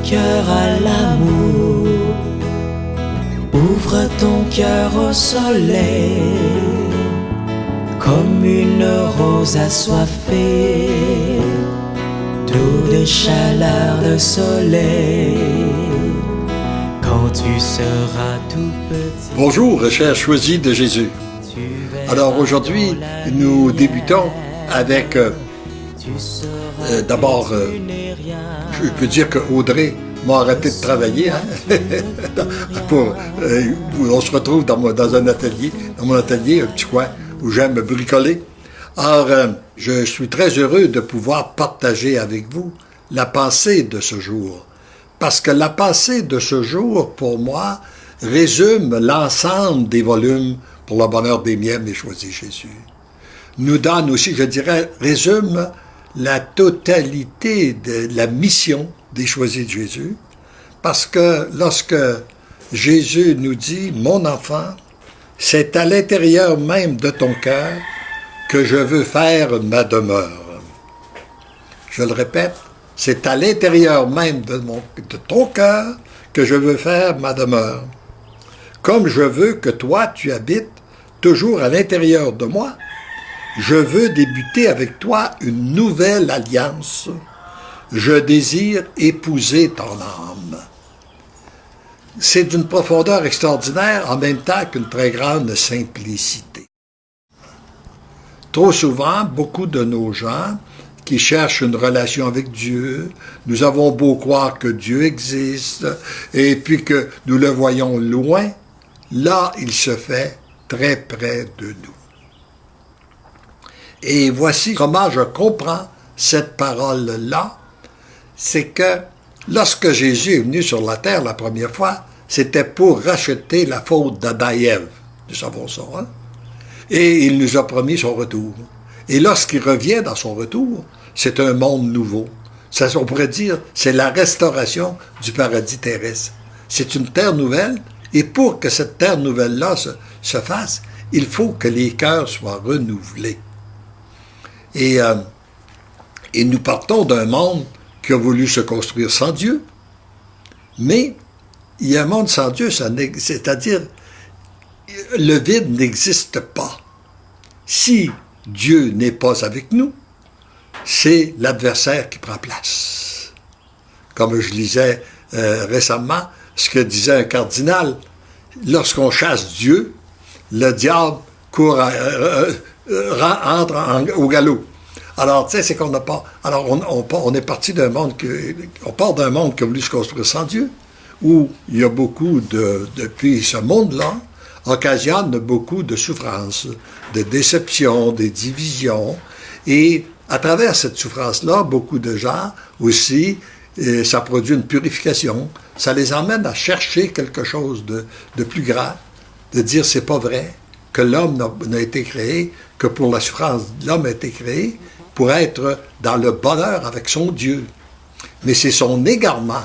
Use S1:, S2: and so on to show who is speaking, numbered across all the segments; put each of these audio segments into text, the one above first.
S1: cœur à l'amour, ouvre ton cœur au soleil, comme une rose assoiffée d'eau, de chaleur, de soleil, quand tu seras tout petit.
S2: Bonjour, chers choisis de Jésus. Alors aujourd'hui, nous débutons avec d'abord, je peux dire que Audrey m'a arrêté de travailler. On se retrouve dans un atelier, dans mon atelier, un petit coin où j'aime bricoler. Alors, je suis très heureux de pouvoir partager avec vous la pensée de ce jour. Parce que la pensée de ce jour, pour moi, résume l'ensemble des volumes pour le bonheur des miens et choisis Jésus. Nous donne aussi, je dirais, résume la totalité de la mission des choisis de Jésus. Parce que lorsque Jésus nous dit « Mon enfant, c'est à l'intérieur même de ton cœur que je veux faire ma demeure. » Je le répète, c'est à l'intérieur même de ton cœur que je veux faire ma demeure. Comme je veux que toi, tu habites toujours à l'intérieur de moi, je veux débuter avec toi une nouvelle alliance. Je désire épouser ton âme. C'est d'une profondeur extraordinaire, en même temps qu'une très grande simplicité. Trop souvent, beaucoup de nos gens qui cherchent une relation avec Dieu, nous avons beau croire que Dieu existe, et puis que nous le voyons loin, là, il se fait très près de nous. Et voici comment je comprends cette parole-là, c'est que lorsque Jésus est venu sur la terre la première fois, c'était pour racheter la faute d'Adam et Ève. Nous savons ça, hein? Et il nous a promis son retour. Et lorsqu'il revient dans son retour, c'est un monde nouveau. Ça, on pourrait dire, c'est la restauration du paradis terrestre. C'est une terre nouvelle, et pour que cette terre nouvelle-là se fasse, il faut que les cœurs soient renouvelés. Et nous partons d'un monde qui a voulu se construire sans Dieu, mais il y a un monde sans Dieu, c'est-à-dire le vide n'existe pas. Si Dieu n'est pas avec nous, c'est l'adversaire qui prend place. Comme je lisais récemment, ce que disait un cardinal, lorsqu'on chasse Dieu, le diable court, entre au galop. Alors, tu sais, c'est qu'on n'a pas... Alors, on est parti d'un monde on part d'un monde qui a voulu se construire sans Dieu, où il y a beaucoup depuis ce monde-là, occasionne beaucoup de souffrances, de déceptions, des divisions, et à travers cette souffrance-là, beaucoup de gens aussi, ça produit une purification, ça les emmène à chercher quelque chose de plus grand, de dire c'est pas vrai, que l'homme n'a été créé que pour la souffrance. L'homme a été créé pour être dans le bonheur avec son Dieu. Mais c'est son égarement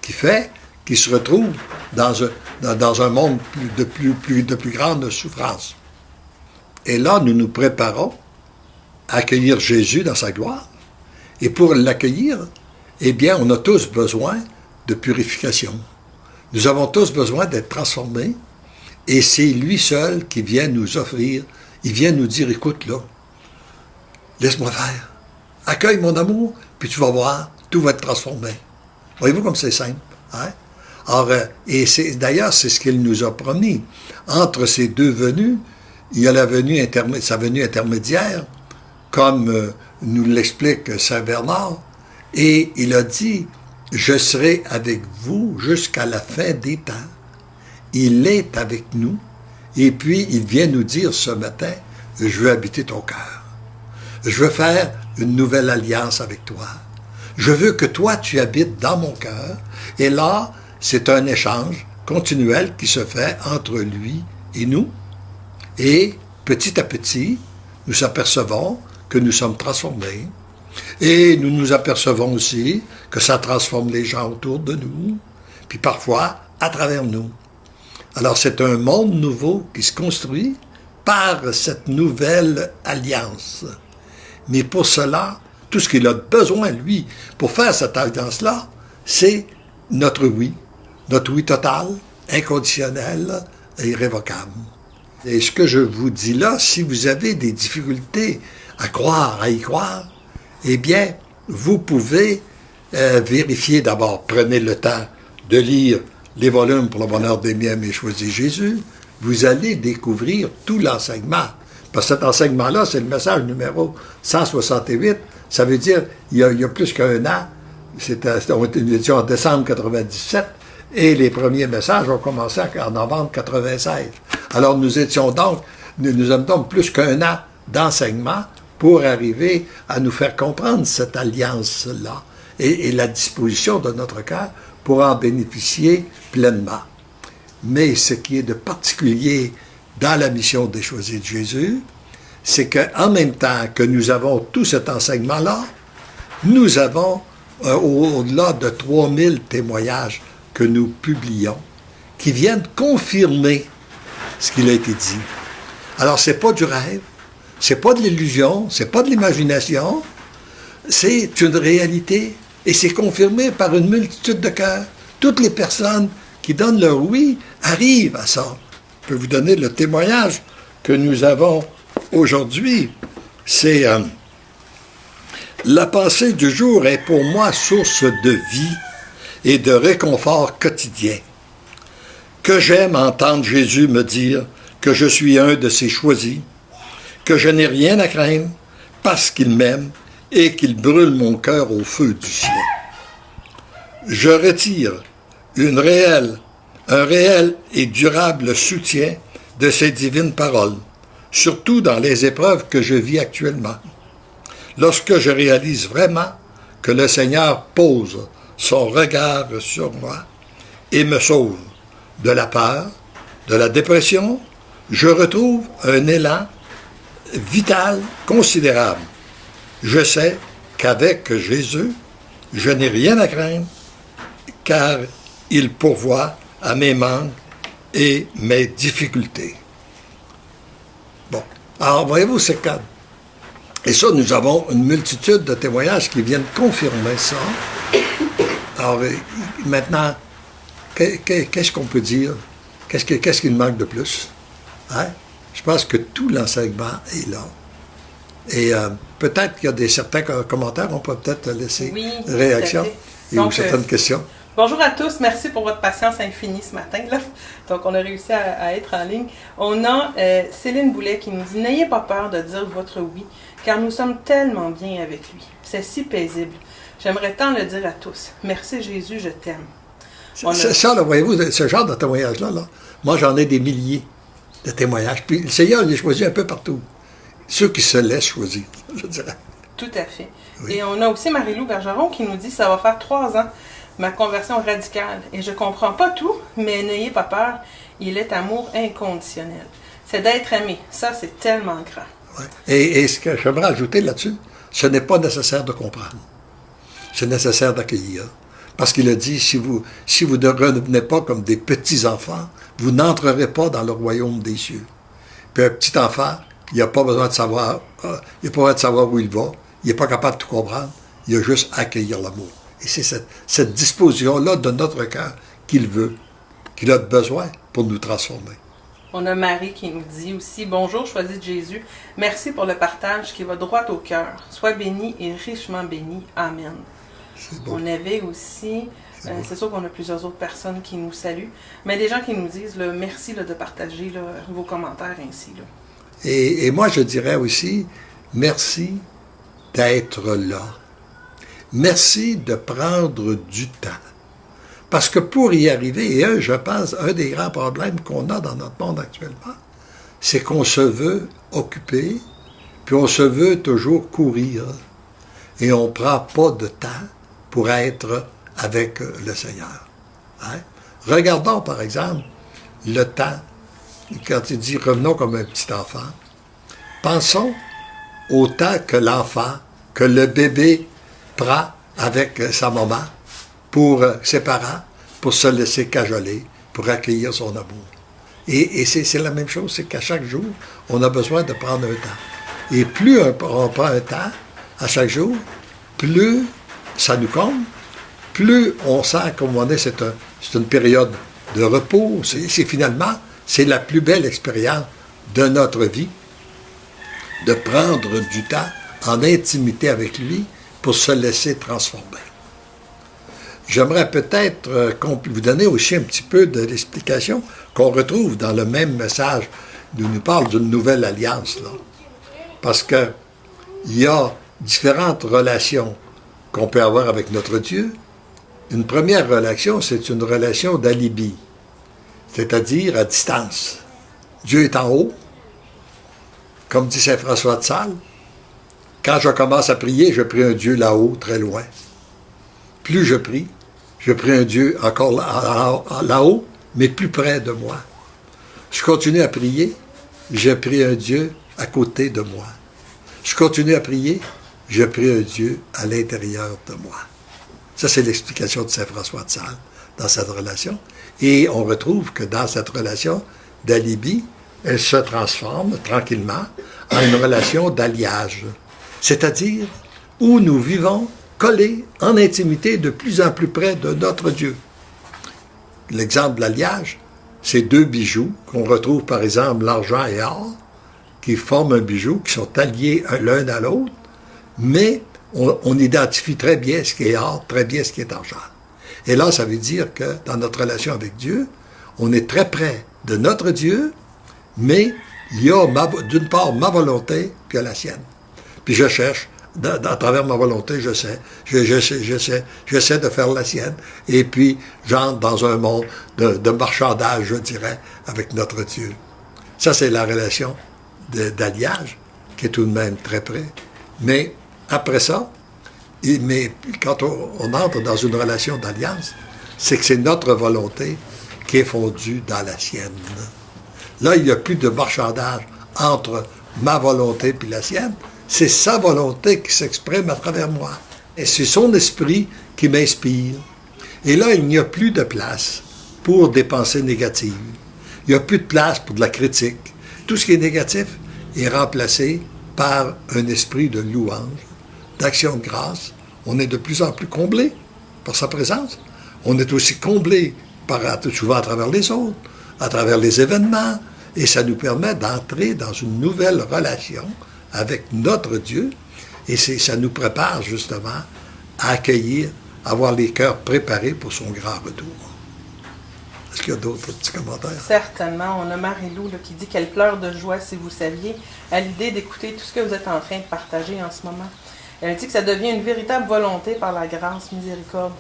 S2: qui fait qu'il se retrouve dans un monde de plus grande souffrance. Et là, nous nous préparons à accueillir Jésus dans sa gloire. Et pour l'accueillir, eh bien, on a tous besoin de purification. Nous avons tous besoin d'être transformés. Et c'est lui seul qui vient nous offrir, il vient nous dire, écoute là, laisse-moi faire. Accueille mon amour, puis tu vas voir, tout va être transformé. Voyez-vous comme c'est simple, hein? Alors, et d'ailleurs, c'est ce qu'il nous a promis. Entre ces deux venues, il y a sa venue intermédiaire, comme nous l'explique Saint Bernard, et il a dit, je serai avec vous jusqu'à la fin des temps. Il est avec nous, et puis il vient nous dire ce matin, je veux habiter ton cœur. Je veux faire une nouvelle alliance avec toi. Je veux que toi, tu habites dans mon cœur. Et là, c'est un échange continuel qui se fait entre lui et nous. Et petit à petit, nous apercevons que nous sommes transformés. Et nous nous apercevons aussi que ça transforme les gens autour de nous, puis parfois à travers nous. Alors c'est un monde nouveau qui se construit par cette nouvelle alliance. Mais pour cela, tout ce qu'il a besoin, lui, pour faire cette alliance-là, c'est notre oui total, inconditionnel et irrévocable. Et ce que je vous dis là, si vous avez des difficultés à y croire, eh bien, vous pouvez vérifier d'abord, prenez le temps de lire les volumes pour le bonheur des miens, mais choisis Jésus, vous allez découvrir tout l'enseignement. Parce que cet enseignement-là, c'est le message numéro 168. Ça veut dire, il y a plus qu'un an, nous étions en décembre 97, et les premiers messages ont commencé en novembre 96. Alors nous avons donc plus qu'un an d'enseignement pour arriver à nous faire comprendre cette alliance-là et la disposition de notre cœur pour en bénéficier pleinement. Mais ce qui est de particulier dans la mission des choisis de Jésus, c'est qu'en même temps que nous avons tout cet enseignement-là, nous avons au-delà de 3000 témoignages que nous publions qui viennent confirmer ce qu'il a été dit. Alors, c'est pas du rêve, c'est pas de l'illusion, c'est pas de l'imagination, c'est une réalité et c'est confirmé par une multitude de cœurs. Toutes les personnes qui donnent leur oui arrivent à ça. Je peux vous donner le témoignage que nous avons aujourd'hui. C'est la pensée du jour est pour moi source de vie et de réconfort quotidien. Que j'aime entendre Jésus me dire que je suis un de ses choisis, que je n'ai rien à craindre parce qu'il m'aime et qu'il brûle mon cœur au feu du ciel. Je retire un réel et durable soutien de ces divines paroles, surtout dans les épreuves que je vis actuellement. Lorsque je réalise vraiment que le Seigneur pose son regard sur moi et me sauve de la peur, de la dépression, je retrouve un élan vital considérable. Je sais qu'avec Jésus, je n'ai rien à craindre, car il pourvoit à mes manques et mes difficultés. Bon, alors voyez-vous, c'est calme. Et ça, nous avons une multitude de témoignages qui viennent confirmer ça. Alors, maintenant, qu'est-ce qu'on peut dire? Qu'est-ce qu'il manque de plus? Hein? Je pense que tout l'enseignement est là. Et peut-être qu'il y a certains commentaires, on peut peut-être laisser réaction ou certaines questions.
S3: Bonjour à tous, merci pour votre patience infinie ce matin. Là. Donc, on a réussi à être en ligne. On a Céline Boulet qui nous dit « N'ayez pas peur de dire votre oui, car nous sommes tellement bien avec lui. C'est si paisible. J'aimerais tant le dire à tous. Merci Jésus, je t'aime. »
S2: C'est ça, là, voyez-vous, ce genre de témoignages-là, moi, j'en ai des milliers de témoignages. Puis le Seigneur les choisit un peu partout. Ceux qui se laissent choisir, je dirais.
S3: Tout à fait.
S2: Oui.
S3: Et on a aussi Marie-Lou Bergeron qui nous dit « Ça va faire 3 ans. Ma conversion radicale. Et je comprends pas tout, mais n'ayez pas peur, il est amour inconditionnel. C'est d'être aimé. Ça, c'est tellement grand.
S2: Ouais. Et ce que j'aimerais ajouter là-dessus, ce n'est pas nécessaire de comprendre. C'est nécessaire d'accueillir. Parce qu'il a dit, si vous ne redevenez pas comme des petits-enfants, vous n'entrerez pas dans le royaume des cieux. Puis un petit enfant, il n'a pas besoin de savoir, où il va, il n'est pas capable de tout comprendre, il a juste à accueillir l'amour. Et c'est cette disposition-là de notre cœur qu'il veut, qu'il a besoin pour nous transformer.
S3: On a Marie qui nous dit aussi « Bonjour, choisi de Jésus. Merci pour le partage qui va droit au cœur. Sois béni et richement béni. Amen. » On avait aussi, c'est sûr qu'on a plusieurs autres personnes qui nous saluent, mais des gens qui nous disent « Merci de partager vos commentaires ainsi. »
S2: Et moi, je dirais aussi « Merci d'être là. » Merci de prendre du temps. Parce que pour y arriver, et je pense, un des grands problèmes qu'on a dans notre monde actuellement, c'est qu'on se veut occuper, puis on se veut toujours courir, et on ne prend pas de temps pour être avec le Seigneur. Hein? Regardons, par exemple, le temps, quand il dit « revenons comme un petit enfant », pensons au temps que l'enfant, que le bébé prend avec sa maman, pour ses parents, pour se laisser cajoler, pour accueillir son amour. Et c'est la même chose, c'est qu'à chaque jour, on a besoin de prendre un temps. Et plus on prend un temps à chaque jour, plus ça nous comble, plus on sent qu'au moment donné, c'est une période de repos. Finalement, c'est la plus belle expérience de notre vie, de prendre du temps en intimité avec lui pour se laisser transformer. J'aimerais peut-être vous donner aussi un petit peu de l'explication qu'on retrouve dans le même message où nous parle d'une nouvelle alliance, là. Parce que il y a différentes relations qu'on peut avoir avec notre Dieu. Une première relation, c'est une relation d'alibi, c'est-à-dire à distance. Dieu est en haut, comme dit saint François de Sales. Quand je commence à prier, je prie un Dieu là-haut, très loin. Plus je prie un Dieu encore là-haut, mais plus près de moi. Je continue à prier, je prie un Dieu à côté de moi. Je continue à prier, je prie un Dieu à l'intérieur de moi. Ça, c'est l'explication de saint François de Sales dans cette relation. Et on retrouve que dans cette relation d'alibi, elle se transforme tranquillement en une relation d'alliage. C'est-à-dire où nous vivons collés en intimité de plus en plus près de notre Dieu. L'exemple de l'alliage, c'est deux bijoux qu'on retrouve par exemple l'argent et or, qui forment un bijou, qui sont alliés l'un à l'autre, mais on identifie très bien ce qui est or, très bien ce qui est argent. Et là, ça veut dire que dans notre relation avec Dieu, on est très près de notre Dieu, mais il y a d'une part ma volonté, puis la sienne. Puis je cherche, à travers ma volonté, j'essaie de faire la sienne. Et puis, j'entre dans un monde de marchandage, je dirais, avec notre Dieu. Ça, c'est la relation d'alliage, qui est tout de même très près. Mais après ça, quand on entre dans une relation d'alliance, c'est que c'est notre volonté qui est fondue dans la sienne. Là, il n'y a plus de marchandage entre ma volonté et la sienne. C'est sa volonté qui s'exprime à travers moi. Et c'est son esprit qui m'inspire. Et là, il n'y a plus de place pour des pensées négatives. Il n'y a plus de place pour de la critique. Tout ce qui est négatif est remplacé par un esprit de louange, d'action de grâce. On est de plus en plus comblé par sa présence. On est aussi comblé souvent à travers les autres, à travers les événements, et ça nous permet d'entrer dans une nouvelle relation avec notre Dieu, et ça nous prépare justement à accueillir, à avoir les cœurs préparés pour son grand retour. Est-ce qu'il y a d'autres petits commentaires?
S3: Certainement. On a Marie-Lou là, qui dit qu'elle pleure de joie, si vous saviez, à l'idée d'écouter tout ce que vous êtes en train de partager en ce moment. Elle dit que ça devient une véritable volonté par la grâce, miséricorde.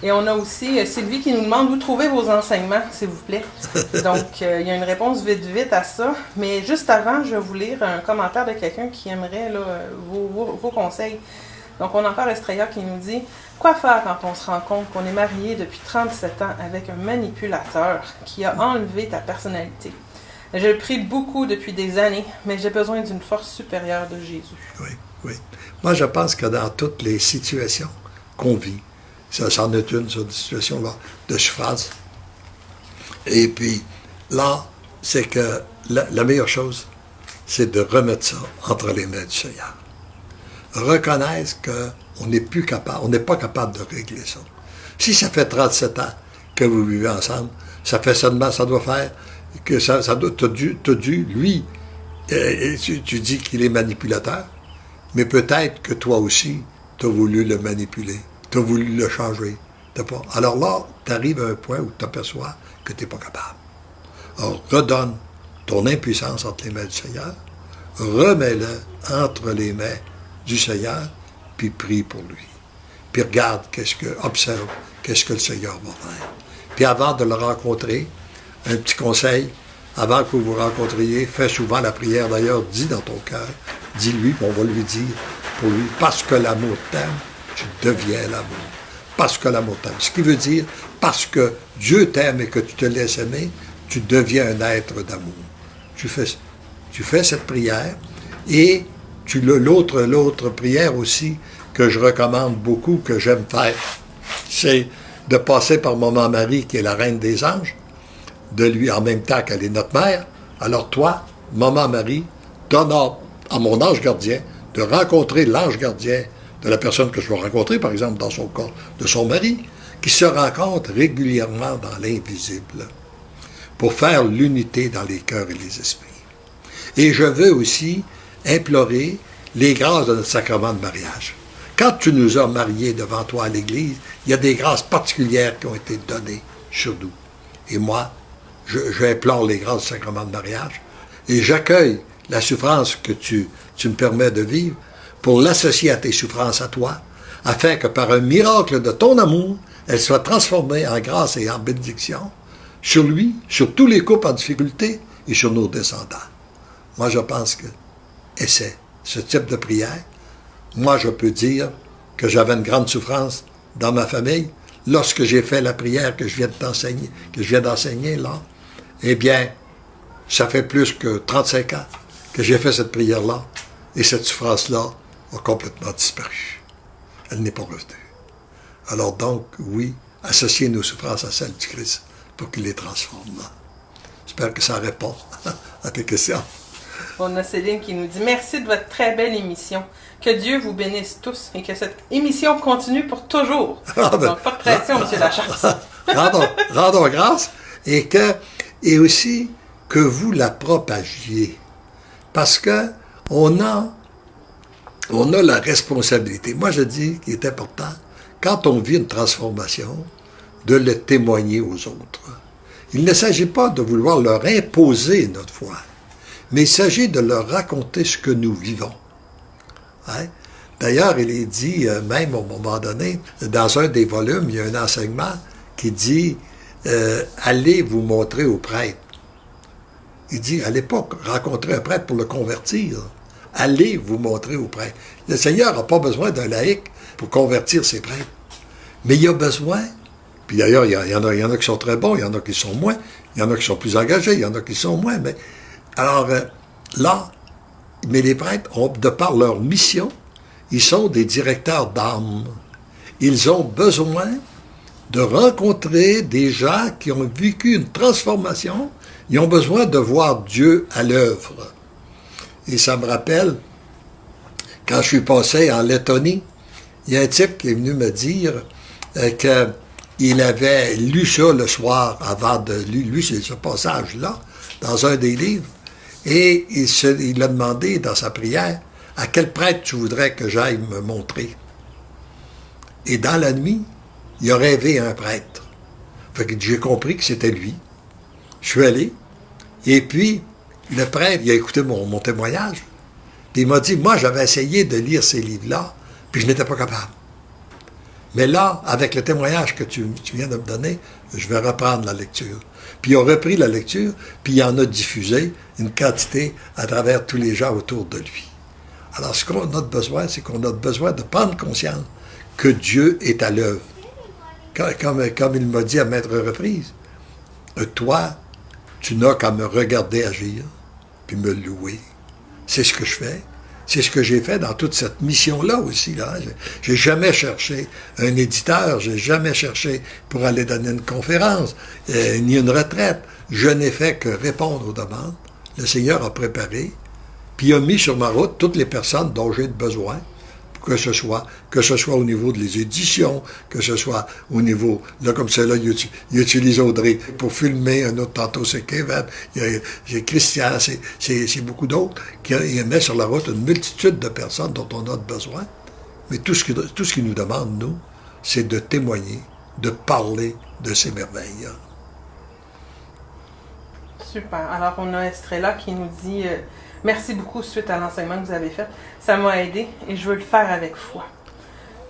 S3: Et on a aussi Sylvie qui nous demande où trouver vos enseignements, s'il vous plaît. Donc, il y a une réponse vite à ça. Mais juste avant, je vais vous lire un commentaire de quelqu'un qui aimerait là, vos conseils. Donc, on a encore Estrella qui nous dit « Quoi faire quand on se rend compte qu'on est marié depuis 37 ans avec un manipulateur qui a enlevé ta personnalité? Je le prie beaucoup depuis des années, mais j'ai besoin d'une force supérieure de Jésus. »
S2: Oui. Moi, je pense que dans toutes les situations qu'on vit, ça c'en est une, cette situation-là, de souffrance. Et puis, là, c'est que la meilleure chose, c'est de remettre ça entre les mains du Seigneur. Reconnaître qu'on n'est plus capable, on n'est pas capable de régler ça. Si ça fait 37 ans que vous vivez ensemble, ça doit faire que t'as dû, lui, tu dis qu'il est manipulateur, mais peut-être que toi aussi, tu as voulu le manipuler. Tu as voulu le changer. Alors là, tu arrives à un point où tu t'aperçois que tu n'es pas capable. Alors, redonne ton impuissance entre les mains du Seigneur, remets-le entre les mains du Seigneur, puis prie pour lui. Puis observe qu'est-ce que le Seigneur va faire. Puis avant de le rencontrer, un petit conseil, avant que vous vous rencontriez, fais souvent la prière. D'ailleurs, dis dans ton cœur, dis-lui, on va lui dire pour lui, parce que l'amour t'aime, tu deviens l'amour. Parce que l'amour t'aime. Ce qui veut dire, parce que Dieu t'aime et que tu te laisses aimer, tu deviens un être d'amour. Tu fais cette prière et l'autre prière aussi que je recommande beaucoup, que j'aime faire, c'est de passer par Maman Marie, qui est la Reine des Anges, de lui en même temps qu'elle est notre mère. Alors toi, Maman Marie, donne à mon ange gardien de rencontrer l'ange gardien de la personne que je vais rencontrer, par exemple, dans son corps, de son mari, qui se rencontrent régulièrement dans l'invisible pour faire l'unité dans les cœurs et les esprits. Et je veux aussi implorer les grâces de notre sacrement de mariage. Quand tu nous as mariés devant toi à l'Église, il y a des grâces particulières qui ont été données sur nous. Et moi, j'implore les grâces du sacrement de mariage et j'accueille la souffrance que tu me permets de vivre pour l'associer à tes souffrances à toi, afin que par un miracle de ton amour, elle soit transformée en grâce et en bénédiction sur lui, sur tous les couples en difficulté et sur nos descendants. Moi, je pense que, et c'est ce type de prière, moi, je peux dire que j'avais une grande souffrance dans ma famille lorsque j'ai fait la prière que je viens d'enseigner là. Eh bien, ça fait plus que 35 ans que j'ai fait cette prière-là et cette souffrance-là a complètement disparu. Elle n'est pas revenue. Alors donc, oui, associer nos souffrances à celles du Christ pour qu'il les transforme. J'espère que ça répond à tes questions.
S3: On a Céline qui nous dit « Merci de votre très belle émission. Que Dieu vous bénisse tous et que cette émission continue pour toujours. » Donc, pas de pression, M. Lachance.
S2: rendons grâce et aussi que vous la propagiez. Parce que on a la responsabilité. Moi, je dis qu'il est important, quand on vit une transformation, de le témoigner aux autres. Il ne s'agit pas de vouloir leur imposer notre foi, mais il s'agit de leur raconter ce que nous vivons. Hein? D'ailleurs, il est dit, même au moment donné, dans un des volumes, il y a un enseignement qui dit « Allez vous montrer au prêtre ». Il dit, à l'époque, rencontrer un prêtre pour le convertir. Allez vous montrer au prêtre. Le Seigneur n'a pas besoin d'un laïc pour convertir ses prêtres. Mais il a besoin, puis d'ailleurs, il y en a qui sont très bons, il y en a qui sont moins, il y en a qui sont plus engagés, il y en a qui sont moins. Mais alors là, mais les prêtres, de par leur mission, ils sont des directeurs d'âme. Ils ont besoin de rencontrer des gens qui ont vécu une transformation. Ils ont besoin de voir Dieu à l'œuvre. Et ça me rappelle, quand je suis passé en Lettonie, il y a un type qui est venu me dire qu'il avait lu ça le soir avant de lui ce passage-là, dans un des livres, et il a demandé dans sa prière, à quel prêtre tu voudrais que j'aille me montrer? Et dans la nuit, il a rêvé un prêtre. Fait que j'ai compris que c'était lui. Je suis allé, et puis le prêtre, il a écouté mon témoignage, puis il m'a dit, moi j'avais essayé de lire ces livres-là, puis je n'étais pas capable. Mais là, avec le témoignage que tu viens de me donner, je vais reprendre la lecture. Puis il a repris la lecture, puis il en a diffusé une quantité à travers tous les gens autour de lui. Alors ce qu'on a besoin, c'est qu'on a besoin de prendre conscience que Dieu est à l'œuvre. Comme il m'a dit à maintes reprises, toi, tu n'as qu'à me regarder agir, puis me louer. C'est ce que je fais. C'est ce que j'ai fait dans toute cette mission-là aussi. Là. J'ai jamais cherché un éditeur, j'ai jamais cherché pour aller donner une conférence, ni une retraite. Je n'ai fait que répondre aux demandes. Le Seigneur a préparé, puis il a mis sur ma route toutes les personnes dont j'ai besoin, que ce soit au niveau de les éditions, que ce soit au niveau, là comme ça, là, il utilise Audrey pour filmer, un autre tantôt c'est Kevin, j'ai Christian, c'est beaucoup d'autres, il met sur la route une multitude de personnes dont on a besoin, mais tout ce qu'il nous demande, nous, c'est de témoigner, de parler de ces merveilles.
S3: Super. Alors, on a Estrella qui nous dit merci beaucoup suite à l'enseignement que vous avez fait. Ça m'a aidé et je veux le faire avec foi.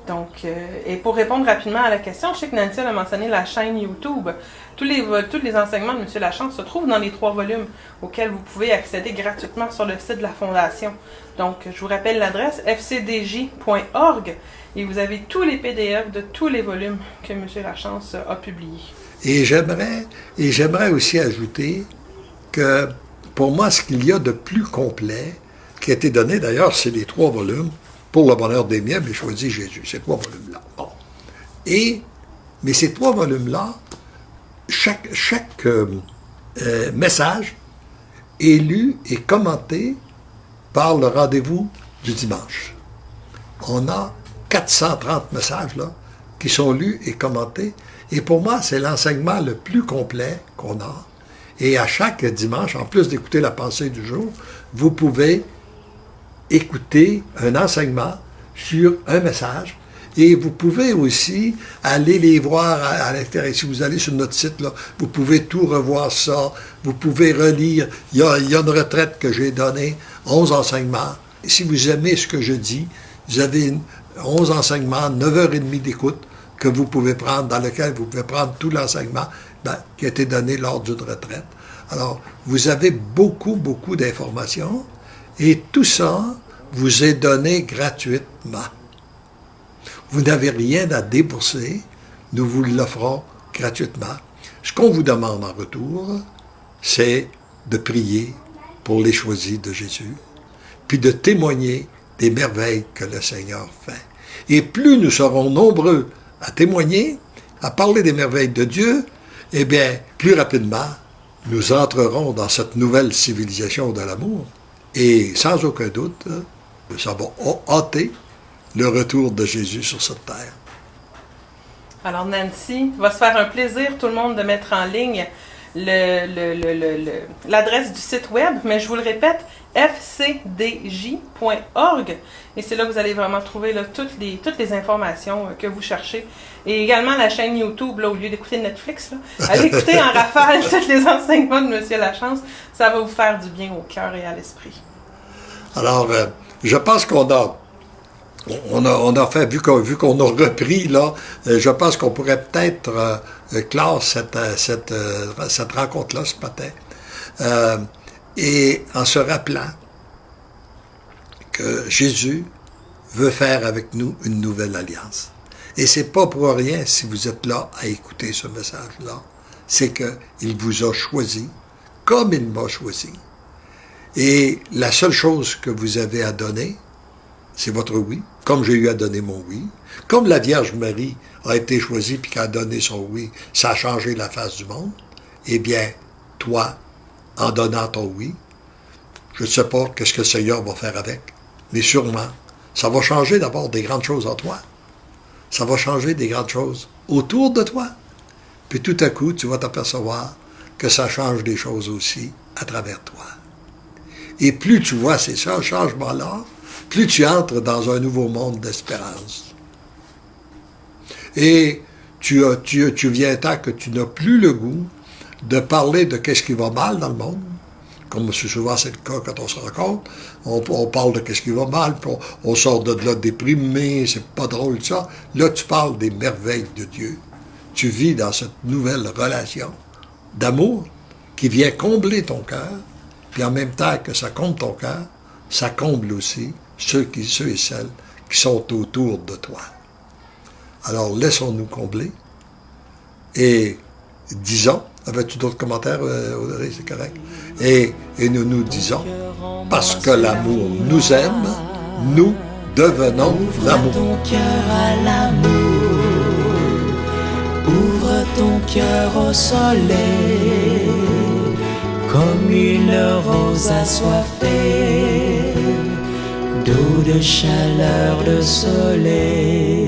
S3: Donc, et pour répondre rapidement à la question, je sais que Nancy a mentionné la chaîne YouTube. Tous les enseignements de M. Lachance se trouvent dans les 3 volumes auxquels vous pouvez accéder gratuitement sur le site de la Fondation. Donc, je vous rappelle l'adresse fcdj.org et vous avez tous les PDF de tous les volumes que M. Lachance a publiés.
S2: Et j'aimerais aussi ajouter que pour moi, ce qu'il y a de plus complet, qui a été donné d'ailleurs, c'est les 3 volumes, pour le bonheur des miens, mais choisis Jésus, ces 3 volumes-là. Bon. Mais ces 3 volumes-là, chaque message est lu et commenté par le rendez-vous du dimanche. On a 430 messages là, qui sont lus et commentés. Et pour moi, c'est l'enseignement le plus complet qu'on a. Et à chaque dimanche, en plus d'écouter la pensée du jour, vous pouvez écouter un enseignement sur un message. Et vous pouvez aussi aller les voir à l'intérieur. Si vous allez sur notre site, là, vous pouvez tout revoir ça. Vous pouvez relire. Il y a une retraite que j'ai donnée, 11 enseignements. Et si vous aimez ce que je dis, vous avez 11 enseignements, 9h30 d'écoute que vous pouvez prendre, dans lequel vous pouvez prendre tout l'enseignement qui a été donné lors d'une retraite. Alors, vous avez beaucoup, beaucoup d'informations et tout ça vous est donné gratuitement. Vous n'avez rien à débourser, nous vous l'offrons gratuitement. Ce qu'on vous demande en retour, c'est de prier pour les choisis de Jésus, puis de témoigner des merveilles que le Seigneur fait. Et plus nous serons nombreux à témoigner, à parler des merveilles de Dieu, eh bien, plus rapidement, nous entrerons dans cette nouvelle civilisation de l'amour. Et sans aucun doute, ça va hâter le retour de Jésus sur cette terre.
S3: Alors Nancy, va se faire un plaisir tout le monde de mettre en ligne l'adresse du site web, mais je vous le répète, fcdj.org, et c'est là que vous allez vraiment trouver là, toutes les informations que vous cherchez. Et également la chaîne YouTube, là, au lieu d'écouter Netflix, là, allez écouter en rafale tous les enseignements de Monsieur Lachance, ça va vous faire du bien au cœur et à l'esprit.
S2: Alors, je pense qu'on a fait, vu qu'on a repris, là, je pense qu'on pourrait peut-être clore cette rencontre-là ce matin. Et en se rappelant que Jésus veut faire avec nous une nouvelle alliance. Et c'est pas pour rien si vous êtes là à écouter ce message-là. C'est qu'il vous a choisi comme il m'a choisi. Et la seule chose que vous avez à donner, c'est votre oui, comme j'ai eu à donner mon oui. Comme la Vierge Marie a été choisie puis qu'elle a donné son oui, ça a changé la face du monde. Eh bien, toi, en donnant ton oui, je ne sais pas qu'est-ce que le Seigneur va faire avec, mais sûrement, ça va changer d'abord des grandes choses en toi. Ça va changer des grandes choses autour de toi. Puis tout à coup, tu vas t'apercevoir que ça change des choses aussi à travers toi. Et plus tu vois ces changements-là, plus tu entres dans un nouveau monde d'espérance. Et tu viens tant que tu n'as plus le goût de parler de qu'est-ce qui va mal dans le monde. Comme souvent c'est le cas quand on se rencontre, on parle de qu'est-ce qui va mal, puis on sort de là déprimé, c'est pas drôle ça. Là, tu parles des merveilles de Dieu. Tu vis dans cette nouvelle relation d'amour qui vient combler ton cœur, puis en même temps que ça comble ton cœur, ça comble aussi ceux et celles qui sont autour de toi. Alors, laissons-nous combler et disons, avais-tu d'autres commentaires, Audrey, c'est correct? Et nous disons, parce que l'amour nous aime, nous devenons l'amour.
S1: Ouvre ton cœur à l'amour, ouvre ton cœur au soleil, comme une rose assoiffée, d'eau, de chaleur, de soleil.